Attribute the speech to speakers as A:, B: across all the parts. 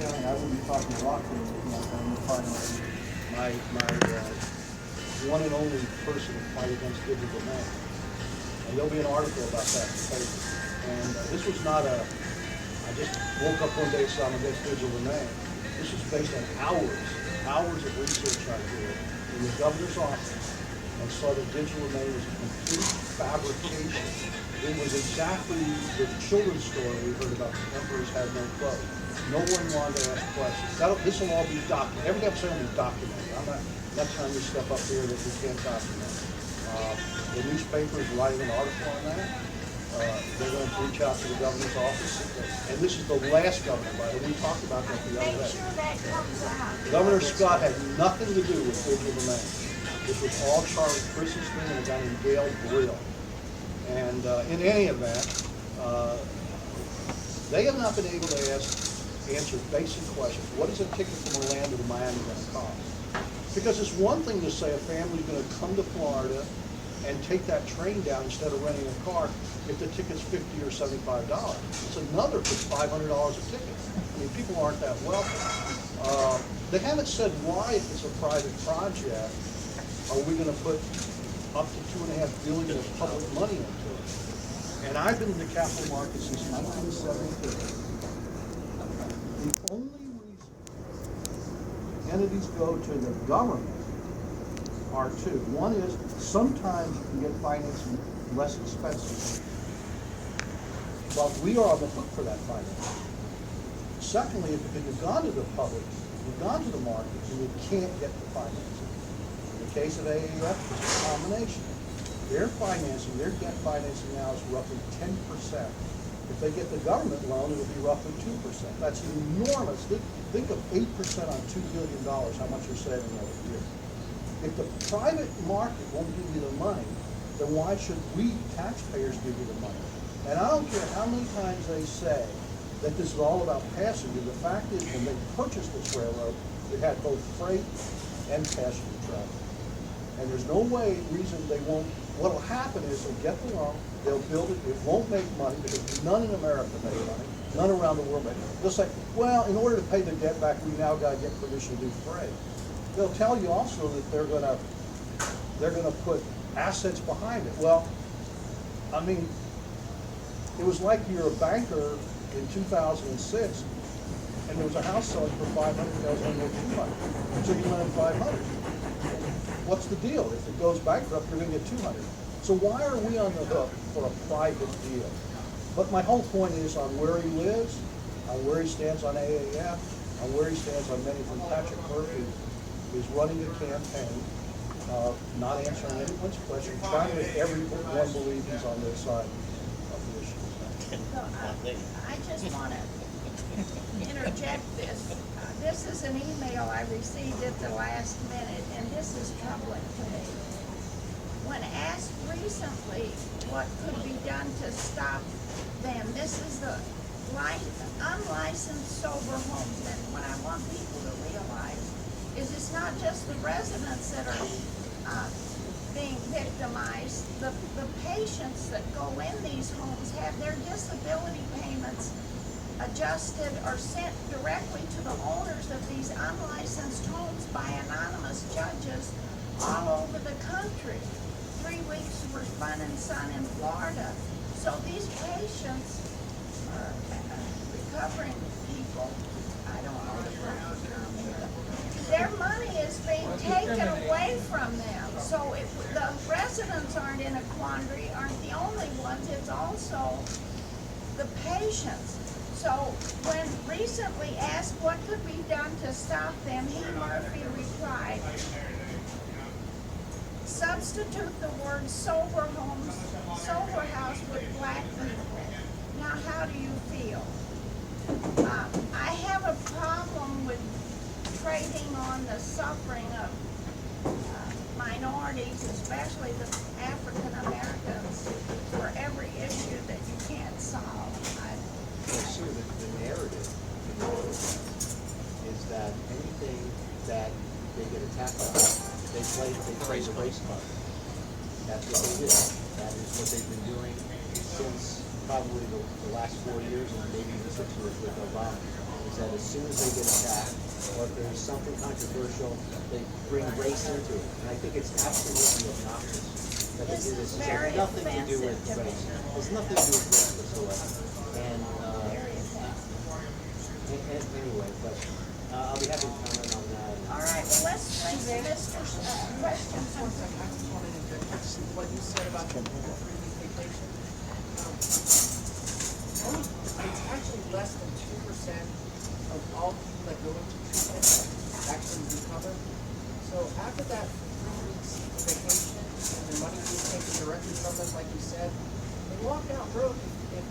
A: County, I will be talking a lot to my primary, my one and only person to fight against digital domain. And there'll be an article about that in the paper. And this was not I just woke up one day and said I'm against digital domain. This was based on hours of research I did in the governor's office and saw that digital domain was a complete fabrication. It was exactly the children's story we heard about the emperors had no clothes. No one wanted to ask questions. This will all be documented. Every episode will be documented. I'm not telling you stuff up here that we can't document. The newspaper is writing an article on that. They're going to reach out to the governor's office. And this is the last governor, by the way. We talked about that the other day.
B: Make sure that comes out.
A: Governor Scott had nothing to do with digital domain. This was all Charlie Christensen and a guy named Gail Brill. And in any event, they have not been able to answer basic questions. What is a ticket from Orlando to Miami going to cost? Because it's one thing to say a family's going to come to Florida and take that train down instead of renting a car if the ticket's $50 or $75. It's another for $500 a ticket. I mean, people aren't that wealthy. They haven't said why, if it's a private project, are we going to put up to $2.5 billion of public money into it? And I've been in the capital market since 1972. The only reason entities go to the government are two. One is sometimes you can get financing less expensive, but we are on the hook for that financing. Secondly, if you've gone to the public, you've gone to the market, and you can't get the financing. In the case of AAF, it's a combination. Their financing, their debt financing now is roughly 10%. If they get the government loan, it'll be roughly 2%. That's enormous. Think of 8% on $2 billion, how much you're saving every year. If the private market won't give you the money, then why should we, taxpayers, give you the money? And I don't care how many times they say that this is all about passenger. The fact is, when they purchased this railroad, it had both freight and passenger traffic. And there's no reason they won't. What'll happen is they'll get the loan, they'll build it, it won't make money because none in America make money, none around the world make money. They'll say, well, in order to pay the debt back, we now got to get permission to do freight. They'll tell you also that they're gonna put assets behind it. Well, I mean, it was like you're a banker in 2006 and there was a house selling for $500,000 or $200,000. So you lend $500,000. What's the deal? If it goes bankrupt, you're going to get $200,000. So why are we on the hook for a private deal? But my whole point is on where he lives, on where he stands on AAF, on where he stands on many from Patrick Murphy, is running a campaign, not answering anyone's question, trying to make everyone believe he's on their side of the issue.
B: So, I just want to interject this. This is an email I received at the last minute, and this is troubling to me. When asked recently what could be done to stop them, this is the unlicensed sober homes, and what I want people to realize is it's not just the residents that are being victimized. The patients that go in these homes have their disability payments adjusted or sent directly to the owners of these unlicensed homes by anonymous judges all over the country. 3 weeks were fun and sun in Florida. So these patients are recovering people. I don't know the proper term here. Their money is being taken away from them. So if the residents aren't in a quandary, aren't the only ones, it's also the patients. So when recently asked what could be done to stop them, Murphy replied, substitute the word sober house with black people. Now how do you feel? I have a problem with trading on the suffering of minorities, especially the African Americans, for every issue that you can't solve.
C: Sure, the narrative is that anything that they get attacked on, they play the race card. That's what they do. That is what they've been doing since probably the last 4 years and maybe even 6 years with Obama. Is that as as soon as they get attacked, or if there's something controversial, they bring race into it. And I think it's absolutely obnoxious that they do this. It
B: Very
C: has nothing to do with
B: offensive to me.
C: race. It's nothing to do with race whatsoever. And,
B: Very offensive.
C: anyway, but I'll be happy to comment on that.
B: All right, well, let's Mr. Questions.
D: I just wanted to interject what you said about the 3-week vacation. It's actually less than 2% of all people that go into treatment actually recover. So after that 3 weeks vacation and their money is taken directly from them, like you said, they walk out broke if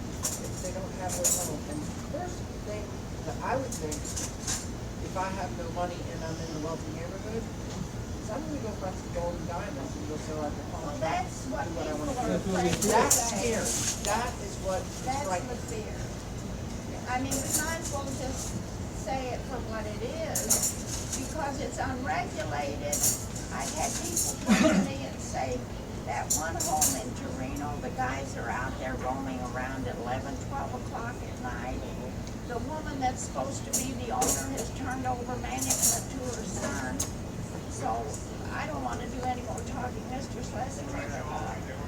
D: they don't have their home. And the first thing that I would think, if I have no money and I'm in a wealthy neighborhood, is I'm gonna go find some gold and diamonds and go sell at the pawn
B: Well,
D: shop.
B: that's what
D: Do what I
B: people
D: wanna
B: are
D: do.
B: afraid to
D: That's
B: say.
D: scary. That is what is
B: That's
D: frightening.
B: the fear. I mean, we might as well just say it for what it is, because it's unregulated. I've had people come to me and say, that one home in Torino, the guys are out there roaming around at 11, 12 o'clock at night. The woman that's supposed to be the owner has turned over management to her son. So I don't want to do any more talking. Mr. Schlesinger,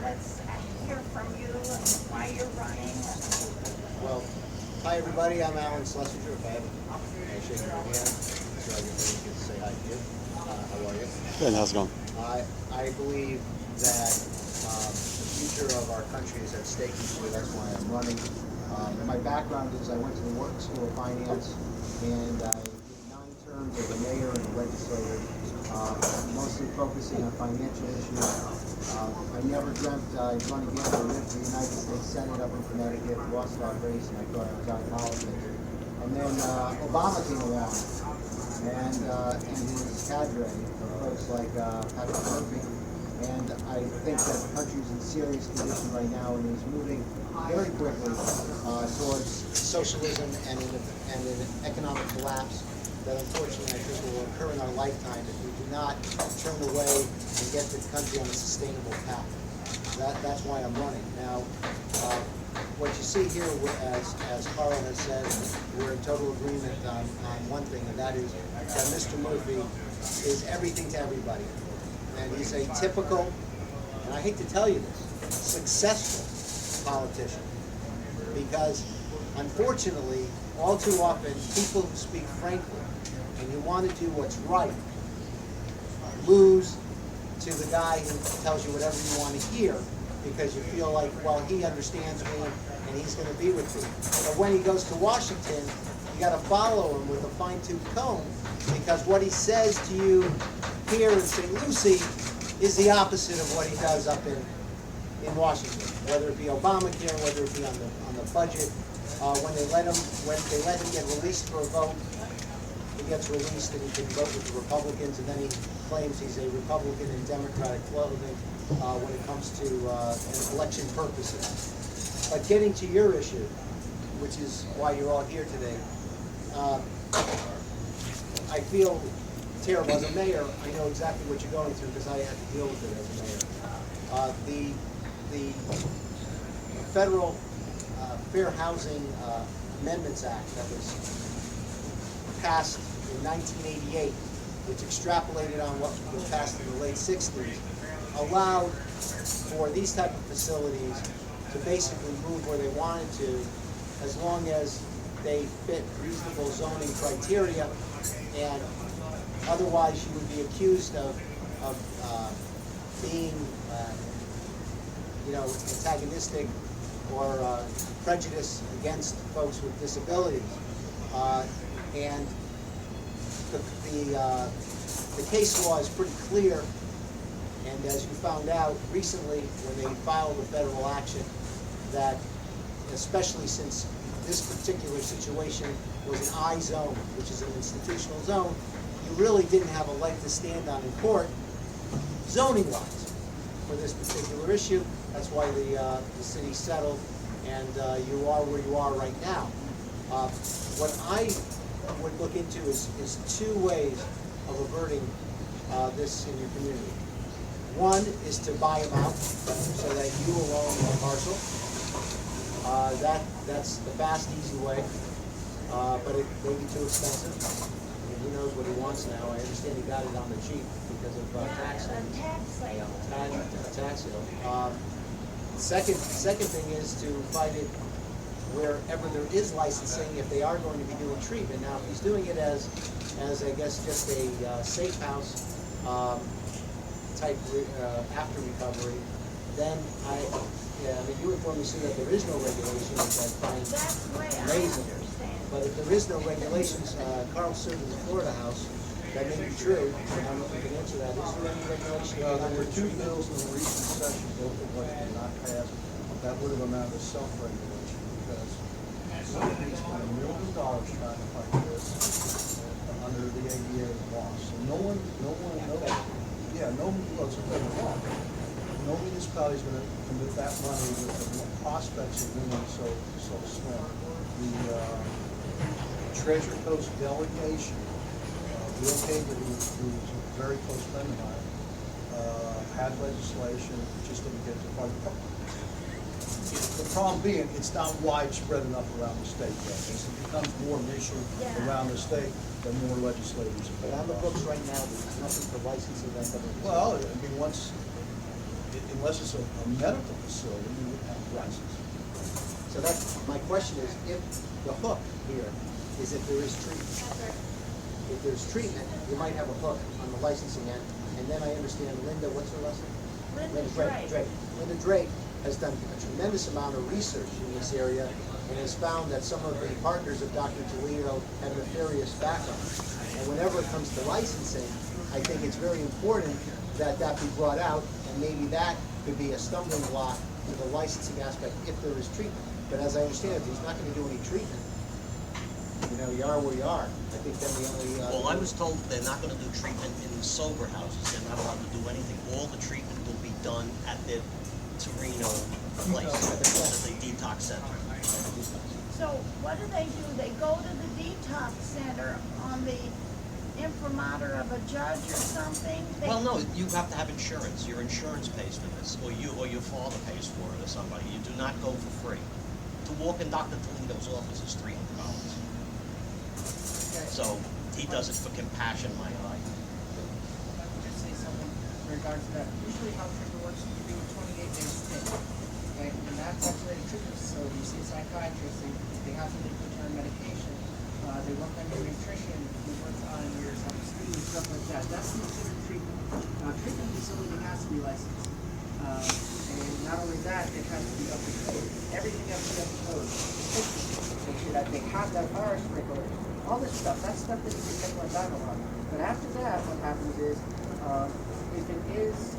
B: let's hear from you and why you're running.
C: Well, hi everybody, I'm Alan Schlesinger. If I haven't shaken your hand, so everybody can say hi to you. How are you?
E: Good, how's it going?
C: I believe that the future of our country is at stake this year. That's why I'm running. And my background is I went to the Wharton School of Finance, and I did 9 terms as a mayor and a legislator, mostly focusing on financial issues. I never dreamt I'd run again. I lived in the United States Senate up in Connecticut, lost that race, and I thought I was out of politics. And then Obama came along, and his cadre of folks like Patrick Murphy. And I think that the country's in serious condition right now and is moving very quickly towards socialism and an economic collapse that unfortunately I think will occur in our lifetime if we do not turn away and get the country on a sustainable path. That's why I'm running. Now, what you see here, as Carl has said, we're in total agreement on one thing, and that is that Mr. Murphy is everything to everybody. And he's a typical, and I hate to tell you this, successful politician. Because unfortunately, all too often, people who speak frankly and you want to do what's right lose to the guy who tells you whatever you want to hear because you feel like, well, he understands me and he's going to be with me. But when he goes to Washington, you got to follow him with a fine-tooth comb because what he says to you here in St. Lucie is the opposite of what he does up in Washington, whether it be Obamacare, whether it be on the budget. When they let him get released for a vote, he gets released and he can vote with the Republicans, and then he claims he's a Republican in Democratic clothing when it comes to election purposes. But getting to your issue, which is why you're all here today, I feel terrible. As a mayor, I know exactly what you're going through because I had to deal with it as a mayor. The federal Fair Housing Amendments Act that was passed in 1988, which extrapolated on what was passed in the late 60s, allowed for these type of facilities to basically move where they wanted to as long as they fit reasonable zoning criteria, and otherwise you would be accused of being antagonistic or prejudice against folks with disabilities. And the case law is pretty clear, and as you found out recently when they filed a federal action, that especially since this particular situation was an I zone, which is an institutional zone, you really didn't have a leg to stand on in court, zoning-wise, for this particular issue. That's why the city settled, and you are where you are right now. What I would look into is 2 ways of averting this in your community. One is to buy them out so that you will own the parcel. That's the fast, easy way. but it may be too expensive. I mean, who knows what he wants now? I understand he got it on the cheap because of tax
B: A
C: savings.
B: tax sale.
C: Tax sale. Second thing is to fight it wherever there is licensing, if they are going to be doing treatment. Now, if he's doing it as I guess, just a safe house type after recovery, then I mean, you informed me, Sue, that there is no regulation, which I find
B: That's the way I
C: amazing.
B: understand.
C: But if there is no regulations, Carl served in the Florida House, that may be true. I don't know if you can answer that. Is there any regulation?
A: There were two bills in the recent session, both of which did not pass. That would have amounted to self-regulation because somebody's spent $1 million trying to fight this under the ADA law. So no one, well, it's a federal law. No municipality is going to commit that money with the prospects of winning so slim. The Treasure Coast delegation, Bill Hager, who's a very close friend of mine, had legislation, just didn't get to part of the problem. The problem being, it's not widespread enough around the state yet. As it becomes more an issue around the state, the more legislators.
C: But on the books right now, there's nothing for licensing that.
A: Well, I mean, unless it's a medical facility, you would have license.
C: So that's, my question is, if the hook here is if there is treatment. If there's treatment, you might have a hook on the licensing end. And then I understand Linda, what's her last name?
B: Linda Drake.
C: Linda Drake has done a tremendous amount of research in this area and has found that some of the partners of Dr. Toledo have nefarious background. And whenever it comes to licensing, I think it's very important that that be brought out, and maybe that could be a stumbling block to the licensing aspect if there is treatment. But as I understand it, he's not going to do any treatment. You know, you are where you are. I think then the only...
E: Well, I was told they're not gonna do treatment in sober houses. They're not allowed to do anything. All the treatment will be done at the Torino place, at the detox center.
B: So what do? They go to the detox center on the imprimatur of a judge or something?
E: Well, no, you have to have insurance. Your insurance pays for this, or your father pays for it, or somebody. You do not go for free. To walk in Dr. Toledo's office is $300. So he does it for compassion, my eye.
D: Let me just say something in regards to that. Usually how treatment works, you do a 28-day stint. Okay, and that's actually a treatment facility. You see a psychiatrist, they have to return medication, they work on your nutrition, they work on your self-esteem, stuff like that. That's considered treatment. Treatment facility has to be licensed. And not only that, it has to be up to code. Everything has to be up to code. Make sure that they have that fire sprinkler. All this stuff, that's stuff that you can take on dialogue. But after that, what happens is, if it is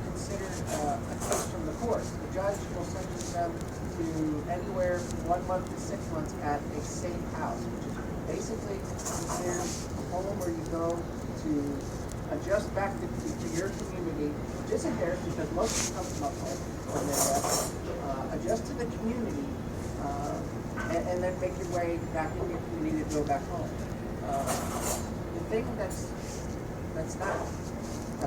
D: considered a case from the court, the judge will sentence them to anywhere from 1 month to 6 months at a safe house, which is basically considered a home where you go to adjust back to your community, which isn't theirs because most of them come from up home, adjust to the community, and then make your way back in your community to go back home. The thing that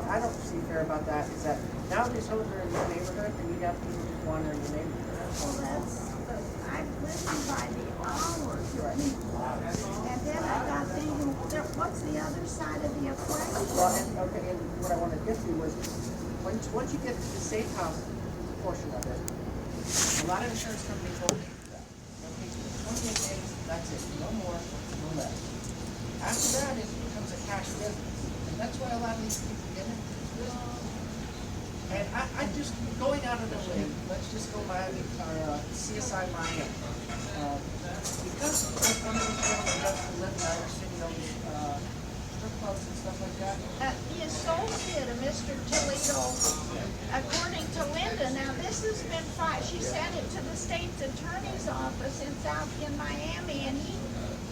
D: I don't see fair about that is that now these homes are in your neighborhood and you have people just wandering in the neighborhood.
B: Well, I've listened by the hours. And then I got thinking, what's the other side of the equation?
D: Well, and what I wanted to get to was, once you get to the safe house portion of it, a lot of insurance companies won't pay for that. They'll pay for 28 days, that's it, no more, no less. After that, it becomes a cash business. And that's why a lot of these people get into this business. And I just, going out of the way, let's just go Miami, or CSI Miami. Because I'm in the field and that's the live in Irish City, strip clubs and stuff like that.
B: The associate of Mr. Toledo, according to Linda, now this has been filed, she sent it to the state's attorney's office in Miami, and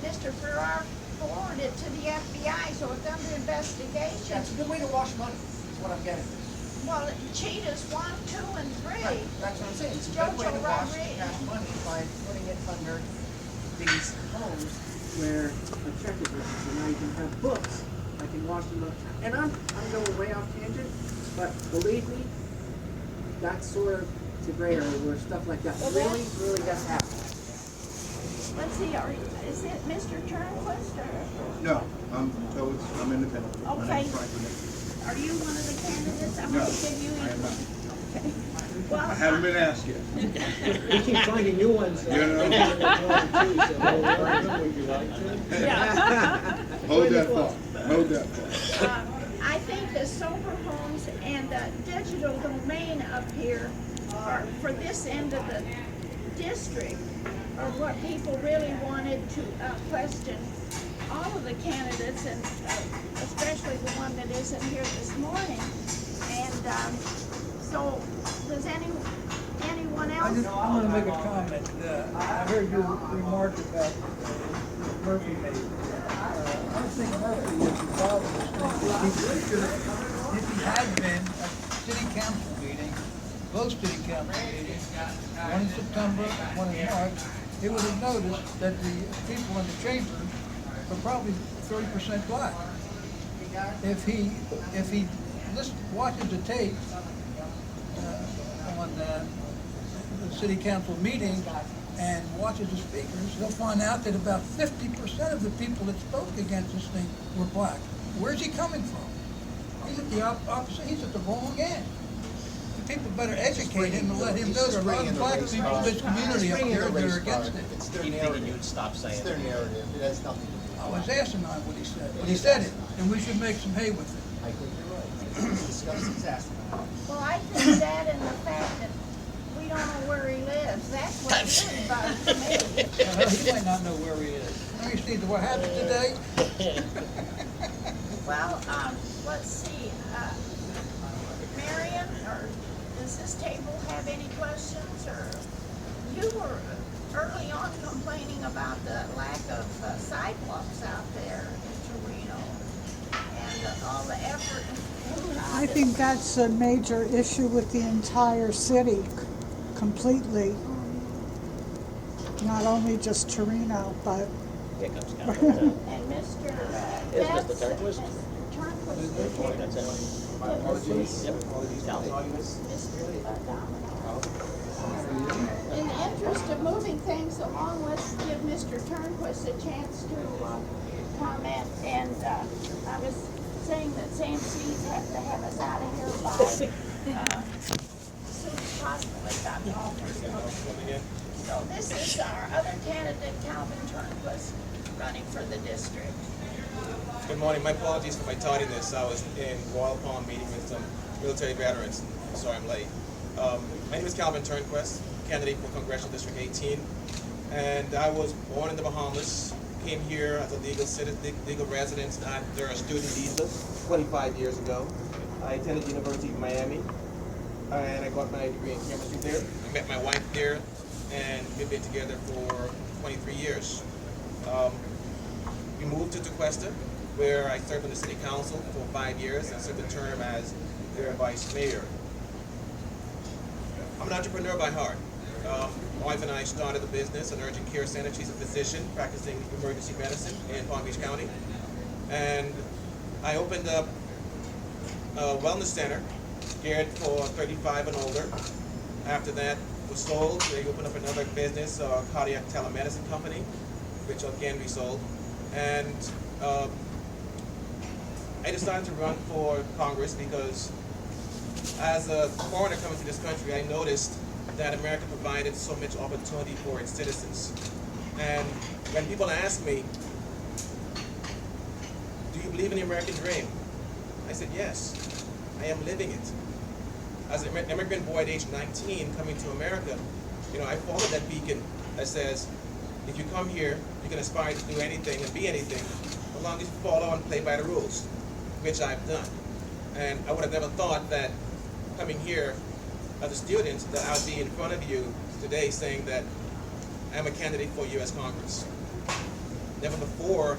B: Mr. Farrar forwarded it to the FBI, so it's under investigation.
D: Yeah, it's a good way to wash money, is what I'm getting.
B: Well, cheetahs 1, 2, and 3.
D: Right, that's what I'm saying. It's a good way to wash cash money by putting it under these homes where a check is written. So now you can have books. I can wash them up. And I'm going way off tangent, but believe me, that's sort of the gray area where stuff like that really does happen.
B: Let's see, is it Mr. Turnquest or?
F: No, I'm independent. My
B: Okay.
F: name's Frank Renee.
B: Are you one of the candidates? I'm
F: No,
B: gonna give you.
F: I am not.
B: Okay. Well,
F: I haven't been asked yet.
G: We keep finding new ones.
F: You know?
G: Would you like to?
B: Yeah.
F: Hold that thought, hold that thought.
B: I think the sober homes and the digital domain up here are, for this end of the district, are what people really wanted to question all of the candidates, and especially the one that isn't here this morning. And so, does anyone else?
H: I want to make a comment. I heard your remark about Murphy made. I think Murphy is involved in this thing. If he had been at city council meeting, both city council meetings, one in September, one in March, he would have noticed that the people in the chambers were probably 30% black. If he watches the tape on the city council meeting and watches the speakers, he'll find out that about 50% of the people that spoke against this thing were black. Where's he coming from? He's at the opposite. He's at the wrong end. The people better educate him and let him know there are a lot of black people in this community up here that are against it.
C: It's their
E: Keep thinking
C: narrative.
E: you'd stop saying
C: It's their
E: it.
C: narrative, it has nothing to do with it.
H: I was asinine what he said, but he said it, and we should make some hay with it.
C: I think you're right. Discuss his asinine.
B: Well, I think that and the fact that we don't know where he lives, that's what really bothers me.
H: Well, he might not know where he is. Now you see what happened today?
B: Well, let's see, Marion, or does this table have any questions, or you were early on complaining about the lack of sidewalks out there in Torino, and all the effort.
I: I think that's a major issue with the entire city, completely. Not only just Torino, but
E: Here comes Councilman.
B: And Mr.
E: Is Mr. Turnquest?
B: Turnquest.
E: That's it.
B: My apologies.
E: Yep. Calvin.
B: Mr. Domino. In the interest of moving things along, let's give Mr. Turnquest a chance to comment. And I was saying that Sam C's have to have us out of here by as soon as possible. They got the office. So this is our other candidate, Calvin Turnquest, running for the district.
J: Good morning. My apologies for my tardiness. I was in Royal Palm meeting with some military veterans. Sorry I'm late. My name is Calvin Turnquest, candidate for Congressional District 18. And I was born in the Bahamas, came here as a legal resident under a student visa 25 years ago. I attended the University of Miami, and I got my degree in chemistry there. I met my wife there, and we've been together for 23 years. We moved to Turnquest, where I served on the city council for 5 years and served a term as their vice mayor. I'm an entrepreneur by heart. My wife and I started a business, an urgent care center. She's a physician practicing emergency medicine in Palm Beach County. And I opened up a wellness center geared for 35 and older. After that was sold, we opened up another business, a cardiac telemedicine company, which again we sold. And I decided to run for Congress because as a foreigner coming to this country, I noticed that America provided so much opportunity for its citizens. And when people ask me, do you believe in the American dream? I said, yes, I am living it. As an immigrant boy at age 19 coming to America, I followed that beacon that says, if you come here, you can aspire to do anything and be anything, as long as you follow and play by the rules, which I've done. And I would have never thought that coming here as a student that I'll be in front of you today saying that I'm a candidate for U.S. Congress. Never before,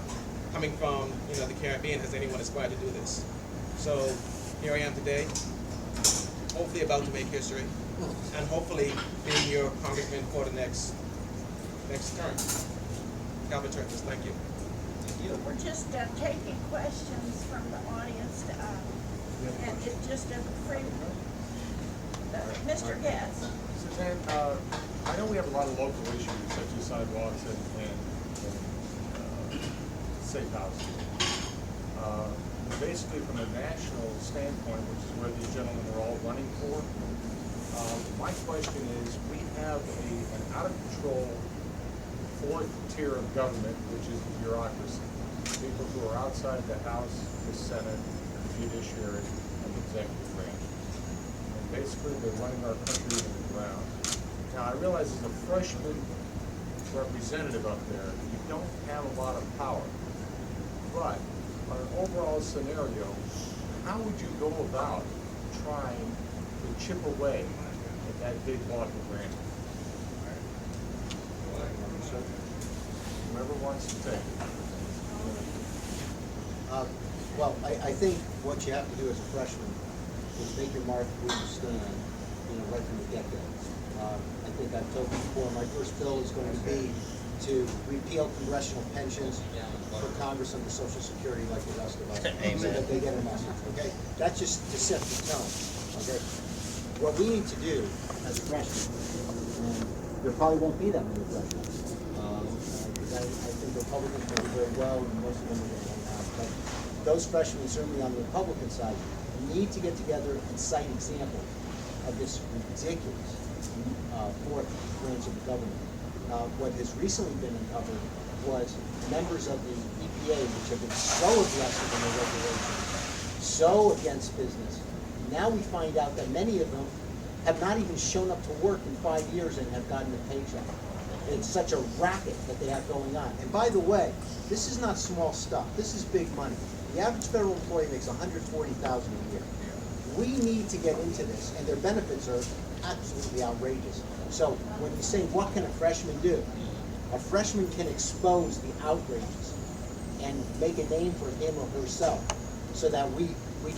J: coming from the Caribbean, has anyone aspired to do this. So here I am today, hopefully about to make history, and hopefully being your congressman for the next term. Calvin Turnquest, thank you.
B: We're just taking questions from the audience, and it's just a free. Mr. Guest.
K: Suzanne, I know we have a lot of local issues such as sidewalks and safe housing. Basically, from a national standpoint, which is where these gentlemen are all running for, my question is, we have an out-of-control fourth tier of government, which is the bureaucracy. People who are outside the House, the Senate, the judiciary, and the executive branch. And basically, they're running our country into the ground. Now, I realize as a freshman representative up there, you don't have a lot of power. But on an overall scenario, how would you go about trying to chip away at that big block of land? Whoever wants to take it.
C: Well, I think what you have to do as a freshman is make your mark where you stand, right from the get-go. I think I've told you before, my first bill is going to be to repeal congressional pensions for Congress under Social Security like the rest of us, so that they get a message, okay? That's just to set the tone, okay? What we need to do as a freshman, and there probably won't be that many freshmen, because I think the Republicans will do very well, and most of them are going to out. But those freshmen, certainly on the Republican side, need to get together and cite examples of this ridiculous fourth branch of the government. What has recently been uncovered was members of the EPA, which have been so aggressive in their regulations, so against business. Now we find out that many of them have not even shown up to work in 5 years and have gotten a paycheck. It's such a racket that they have going on. And by the way, this is not small stuff. This is big money. The average federal employee makes $140,000 a year. We need to get into this, and their benefits are absolutely outrageous. So when you say, what can a freshman do? A freshman can expose the outrages and make a name for him or herself so that we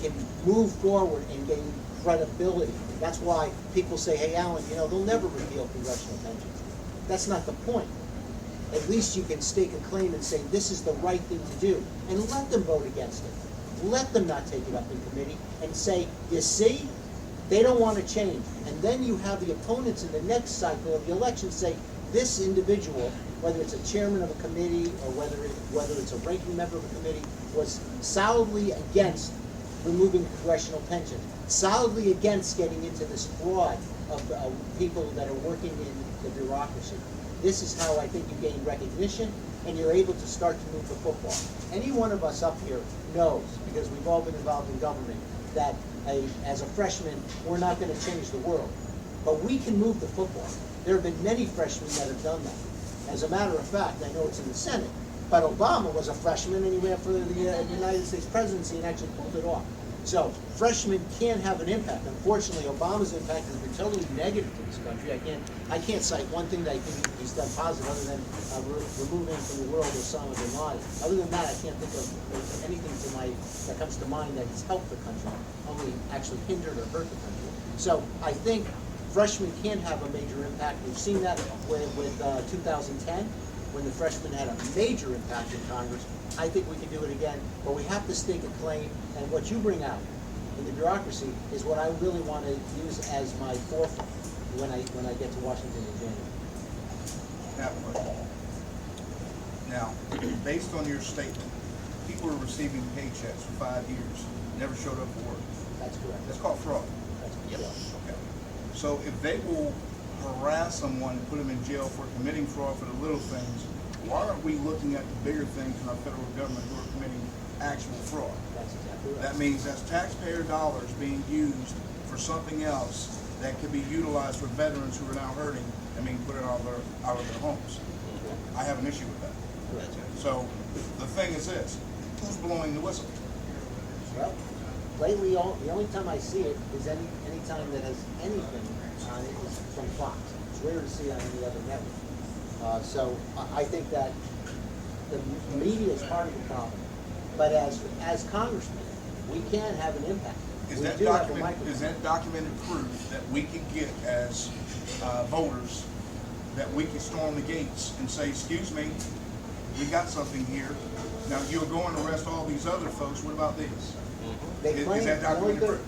C: can move forward and gain credibility. That's why people say, hey, Alan, they'll never repeal congressional pensions. That's not the point. At least you can stake a claim and say, this is the right thing to do, and let them vote against it. Let them not take it up in committee and say, you see, they don't want to change. And then you have the opponents in the next cycle of the election say, this individual, whether it's a chairman of a committee or whether it's a ranking member of a committee, was solidly against removing congressional pensions, solidly against getting into this fraud of people that are working in the bureaucracy. This is how I think you gain recognition and you're able to start to move the football. Any one of us up here knows, because we've all been involved in government, that as a freshman, we're not going to change the world. But we can move the football. There have been many freshmen that have done that. As a matter of fact, I know it's in the Senate, but Obama was a freshman and he ran for the United States presidency and actually pulled it off. So freshmen can have an impact. Unfortunately, Obama's impact has been totally negative to this country. I can't cite one thing that I think he's done positive other than removing from the world Osama bin Laden. Other than that, I can't think of anything that comes to mind that has helped the country, only actually hindered or hurt the country. So I think freshmen can have a major impact. We've seen that with 2010, when the freshmen had a major impact in Congress. I think we can do it again, but we have to stake a claim, and what you bring out in the bureaucracy is what I really want to use as my forefront when I get to Washington in January.
F: Now, based on your statement, people are receiving paychecks for 5 years, never showed up for work.
C: That's correct.
F: That's called fraud.
C: That's correct.
F: Okay. So if they will harass someone and put them in jail for committing fraud for the little things, why aren't we looking at the bigger things in our federal government who are committing actual fraud?
C: That's exactly right.
F: That means that's taxpayer dollars being used for something else that could be utilized for veterans who are now hurting and being put out of their homes. I have an issue with that. So the thing is this, who's blowing the whistle?
C: Well, lately, the only time I see it is any time that has anything on it is from Fox. It's rare to see on any other network. So I think that the media is part of the problem. But as congressmen, we can have an impact.
F: Is that documented proof that we can get as voters, that we can storm the gates and say, excuse me, we got something here. Now you're going to arrest all these other folks. What about this? Is that documented proof?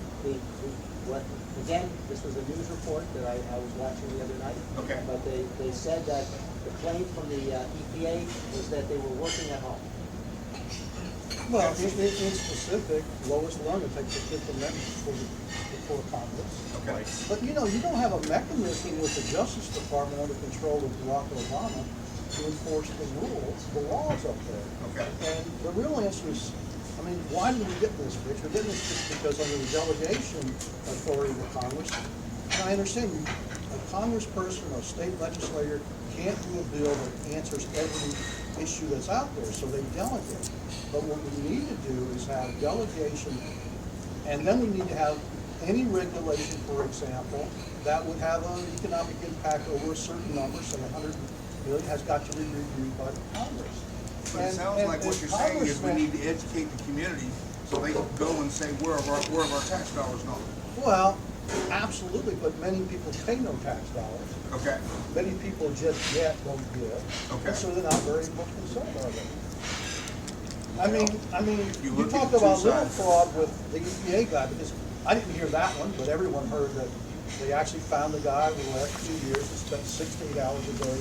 C: Again, this was a news report that I was watching the other night.
F: Okay.
C: But they said that the claim from the EPA was that they were working at home.
A: Well, in specific, Lois Lerner takes the Fifth Amendment before Congress.
F: Okay.
A: But you know, you don't have a mechanism with the Justice Department under control of Barack Obama to enforce the rules, the laws up there.
F: Okay.
A: And the real answer is, I mean, why did we get this, Rich? We're getting this just because under the delegation authority of the Congress, and I understand a congressperson or state legislator can't do a bill that answers every issue that's out there, so they delegate. But what we need to do is have delegation, and then we need to have any regulation, for example, that would have an economic impact over a certain number, say 100 million, has got to be reviewed by the Congress.
F: But it sounds like what you're saying is we need to educate the community so they can go and say, where have our tax dollars gone?
A: Well, absolutely, but many people pay no tax dollars.
F: Okay.
A: Many people just yet don't give.
F: Okay.
A: And so they're not very much concerned about it. I mean,
F: You
A: you
F: look
A: talk
F: at two
A: about little
F: sides.
A: fraud with the EPA guy, because I didn't hear that one, but everyone heard that they actually found the guy over the last 2 years who spent 6 to 8 hours a day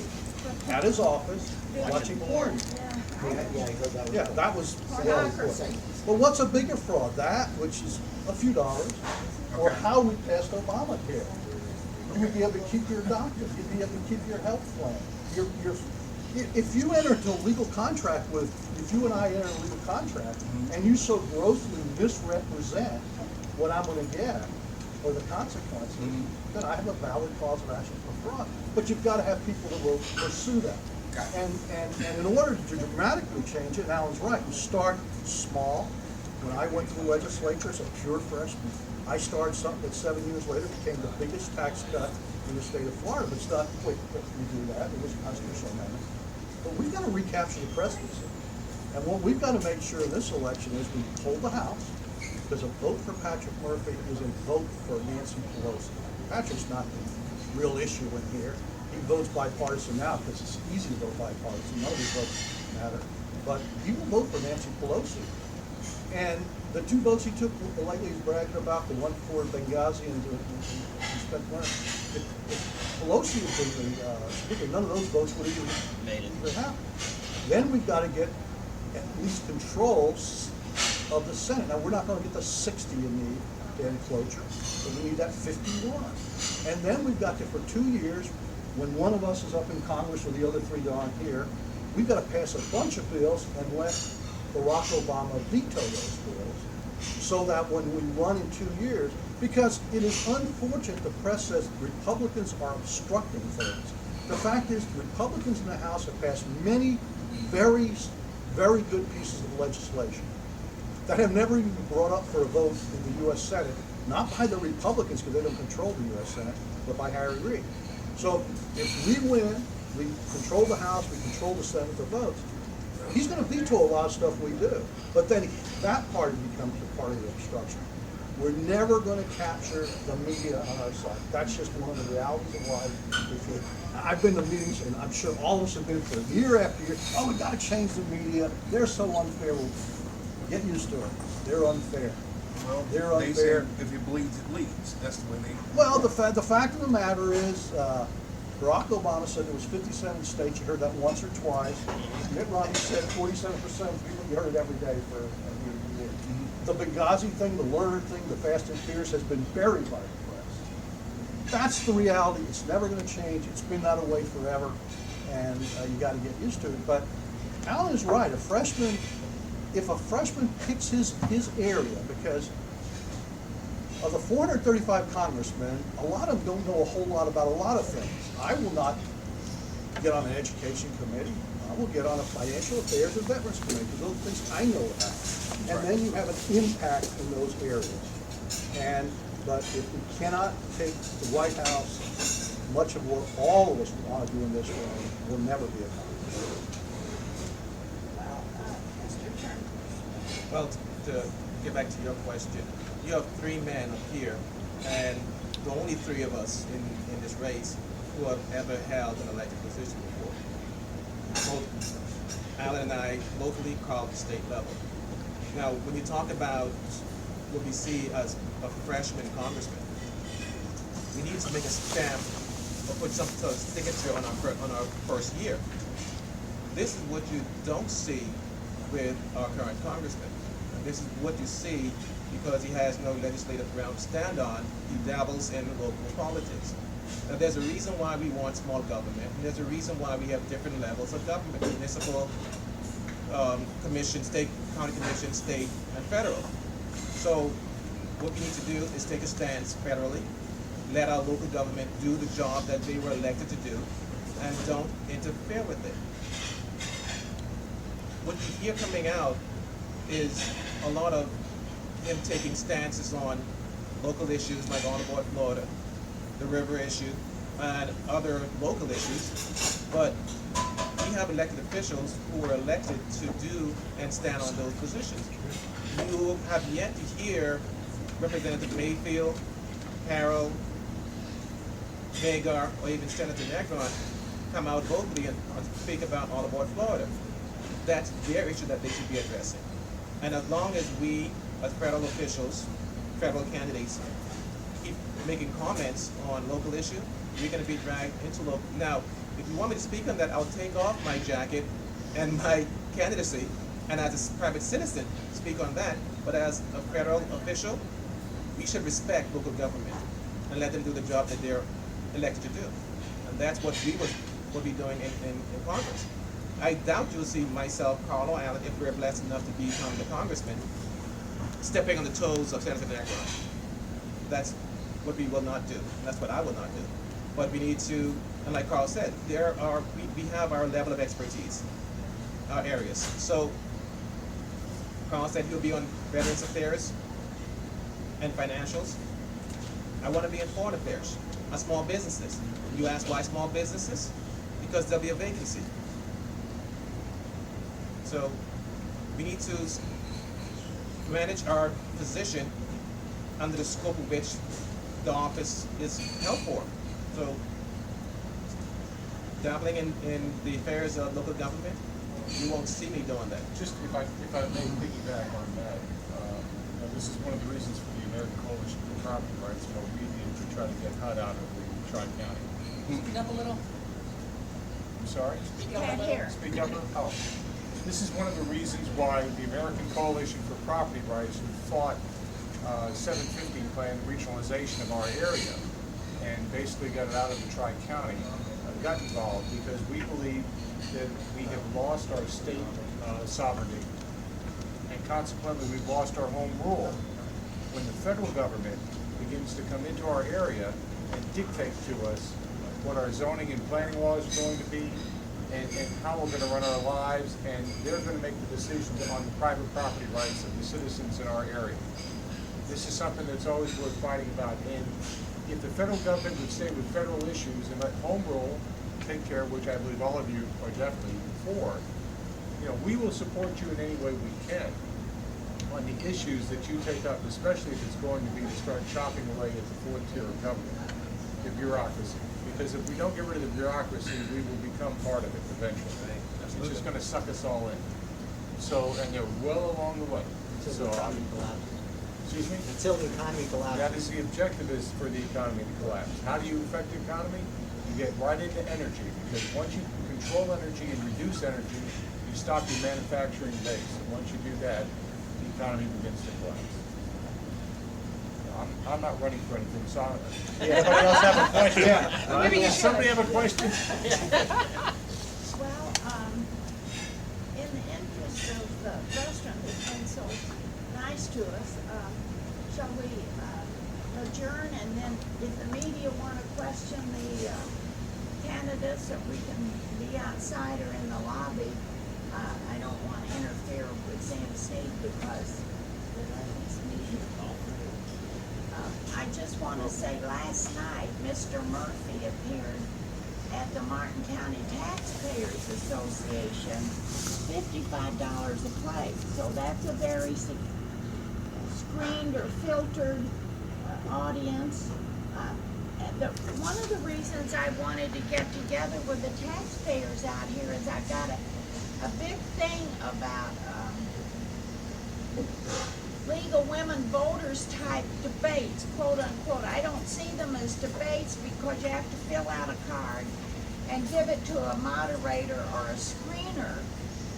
A: at his office watching porn. Yeah, that was really important. But what's a bigger fraud? That, which is a few dollars, or how we passed Obamacare. You would be able to keep your doctor, you'd be able to keep your health plan. If you enter into a legal contract with, if you and I enter a legal contract, and you so grossly misrepresent what I'm gonna get, or the consequences, then I have a valid cause of action for fraud. But you've gotta have people that will pursue that. And in order to dramatically change it, and Alan's right, you start small. When I went to the legislature as a pure freshman, I started something that 7 years later became the biggest tax cut in the state of Florida. But it's not quick that we do that. It was a constitutional amendment. But we've got to recapture the presidency. And what we've got to make sure in this election is we hold the House, because a vote for Patrick Murphy is a vote for Nancy Pelosi. Patrick's not the real issue in here. He votes bipartisan now because it's easy to vote bipartisan. None of these votes matter. But he will vote for Nancy Pelosi. And the 2 votes he took lately, he's bragging about, the one for Benghazi and spent money. If Pelosi had been the speaker, none of those votes would have even made it happen. Then we've got to get at least control of the Senate. Now, we're not going to get the 60 you need to end cloture, but we need that 51. And then we've got to, for 2 years, when one of us is up in Congress or the other 3 aren't here, we've got to pass a bunch of bills and let Barack Obama veto those bills, so that when we run in 2 years, because it is unfortunate the press says Republicans are obstructing things. The fact is, Republicans in the House have passed many very, very good pieces of legislation that have never even been brought up for a vote in the U.S. Senate, not by the Republicans because they don't control the U.S. Senate, but by Harry Reid. So if we win, we control the House, we control the Senate, the votes. He's going to veto a lot of stuff we do, but then that party becomes a part of the obstruction. We're never going to capture the media on our side. That's just one of the realities of life. I've been to meetings, and I'm sure all of us have been for year after year. Oh, we got to change the media. They're so unfair. Well, get used to it. They're unfair.
F: Well,
A: They're
F: they
A: unfair.
F: say if it bleeds, it leads. That's the way they.
A: Well, the fact of the matter is, Barack Obama said there was 57 states. You heard that once or twice. Mitt Romney said 47% of people. You heard it every day for a year. The Benghazi thing, the Lerner thing, the Fast and Furious has been buried by the press. That's the reality. It's never going to change. It's been that way forever, and you got to get used to it. But Alan is right. If a freshman picks his area, because of the 435 congressmen, a lot of them don't know a whole lot about a lot of things. I will not get on an education committee. I will get on a financial affairs and veterans committee, because those things I know about. And then you have an impact in those areas. But if we cannot take the White House, much of what all of us want to do in this room will never be accomplished.
J: Well, to get back to your question, you have 3 men up here, and the only 3 of us in this race who have ever held an elected position before. Both Alan and I locally, called the state level. Now, when you talk about what we see as a freshman congressman, we need to make a stamp or put some sort of signature on our first year. This is what you don't see with our current congressman. And this is what you see because he has no legislative ground to stand on. He dabbles in local politics. Now, there's a reason why we want small government, and there's a reason why we have different levels of government: municipal, commission, state, county commission, state, and federal. So what we need to do is take a stance federally, let our local government do the job that they were elected to do, and don't interfere with it. What you hear coming out is a lot of him taking stances on local issues like on board Florida, the river issue, and other local issues. But we have elected officials who are elected to do and stand on those positions. You have yet to hear Representative Mayfield, Harold, Magar, or even Senator Negron come out vocally and speak about all aboard Florida. That's their issue that they should be addressing. And as long as we, as federal officials, federal candidates, keep making comments on local issue, we're going to be dragged into local. Now, if you want me to speak on that, I'll take off my jacket and my candidacy, and as a private citizen, speak on that. But as a federal official, we should respect local government and let them do the job that they're elected to do. And that's what we will be doing in Congress. I doubt you'll see myself, Carl or Allen, if we're blessed enough to become the congressman, stepping on the toes of Senator Negron. That's what we will not do. That's what I will not do. But we need to, and like Carl said, we have our level of expertise, our areas. So Carl said he'll be on Veterans Affairs and financials. I want to be in foreign affairs, on small businesses. You ask why small businesses? Because there'll be a vacancy. So we need to manage our position under the scope of which the office is held for. So dabbling in the affairs of local government, you won't see me doing that.
K: Just if I may piggyback on that, this is one of the reasons for the American Coalition for Property Rights. We need to try to get HUD out of the Tri-County.
L: Speak up a little.
K: I'm sorry?
B: You can't hear.
K: Speak up. Oh. This is one of the reasons why the American Coalition for Property Rights, who fought 750 plan regionalization of our area and basically got it out of the Tri-County, got involved because we believe that we have lost our state sovereignty, and consequently we've lost our home rule. When the federal government begins to come into our area and dictate to us what our zoning and planning laws are going to be, and how we're going to run our lives, and they're going to make the decisions on the private property rights of the citizens in our area. This is something that's always worth fighting about. And if the federal government would stay with federal issues and let home rule take care of, which I believe all of you are definitely for, we will support you in any way we can on the issues that you take up, especially if it's going to be to start chopping away at the fourth tier of government, the bureaucracy. Because if we don't get rid of the bureaucracy, we will become part of it eventually. It's just going to suck us all in. So, and they're well along the way. So, excuse me?
C: Until the economy collapses.
K: That is the objective, is for the economy to collapse. How do you affect the economy? You get right into energy, because once you control energy and reduce energy, you stop your manufacturing base. And once you do that, the economy begins to collapse. I'm not running for anything, so anybody else have a question?
L: Maybe you
K: Does somebody have a question?
B: Well, in the interest of the restaurant that's been so nice to us, shall we adjourn, and then if the media want to question the candidates, or we can be outside or in the lobby. I don't want to interfere with Sam State because this meeting. I just want to say, last night, Mr. Murphy appeared at the Martin County Taxpayers Association, $55 a plate. So that's a very screened or filtered audience. One of the reasons I wanted to get together with the taxpayers out here is I got a big thing about legal women voters type debates, quote unquote. I don't see them as debates because you have to fill out a card and give it to a moderator or a screener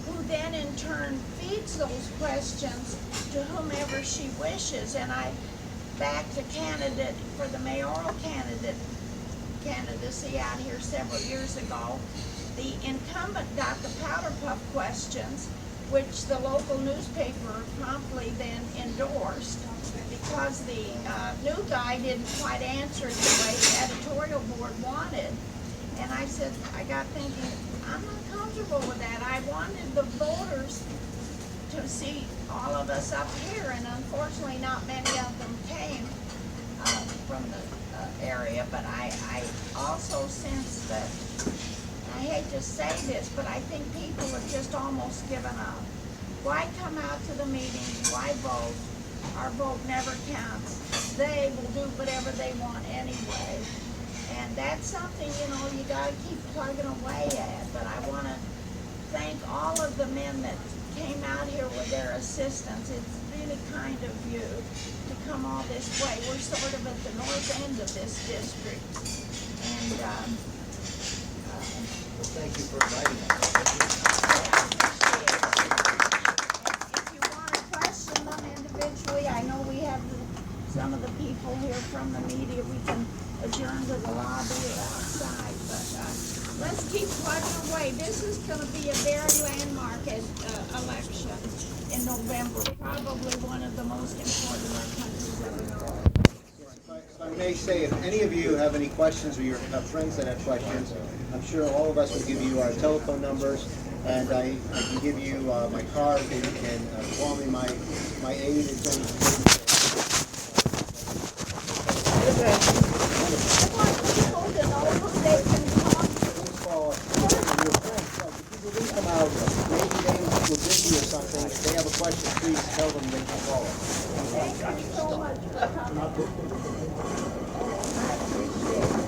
B: who then in turn feeds those questions to whomever she wishes. And I backed a candidate for the mayoral candidacy out here several years ago. The incumbent got the powder puff questions, which the local newspaper promptly then endorsed because the new guy didn't quite answer it the way the editorial board wanted. And I said, I got thinking, I'm not comfortable with that. I wanted the voters to see all of us up here, and unfortunately not many of them came from the area. But I also sense that, I hate to say this, but I think people have just almost given up. Why come out to the meetings? Why vote? Our vote never counts. They will do whatever they want anyway. And that's something, you know, you gotta keep plugging away at. But I wanna thank all of the men that came out here with their assistance. It's really kind of you to come all this way. We're sort of at the north end of this district. And,
C: Well, thank you for inviting us.
B: if you want to question them individually, I know we have some of the people here from the media. We can adjourn to the lobby or outside, but let's keep plugging away. This is going to be a very landmark election in November, probably one of the most important our country's ever known.
C: If I may say, if any of you have any questions or you have friends that have questions, I'm sure all of us will give you our telephone numbers, and I can give you my card, and you can call me. My aide is going to...
B: I want people to know who they can talk to.
C: Please call your friends. If people do come out, maybe they were busy or something. If they have a question, please tell them they can call us.
B: Thank you so much for coming. I appreciate it.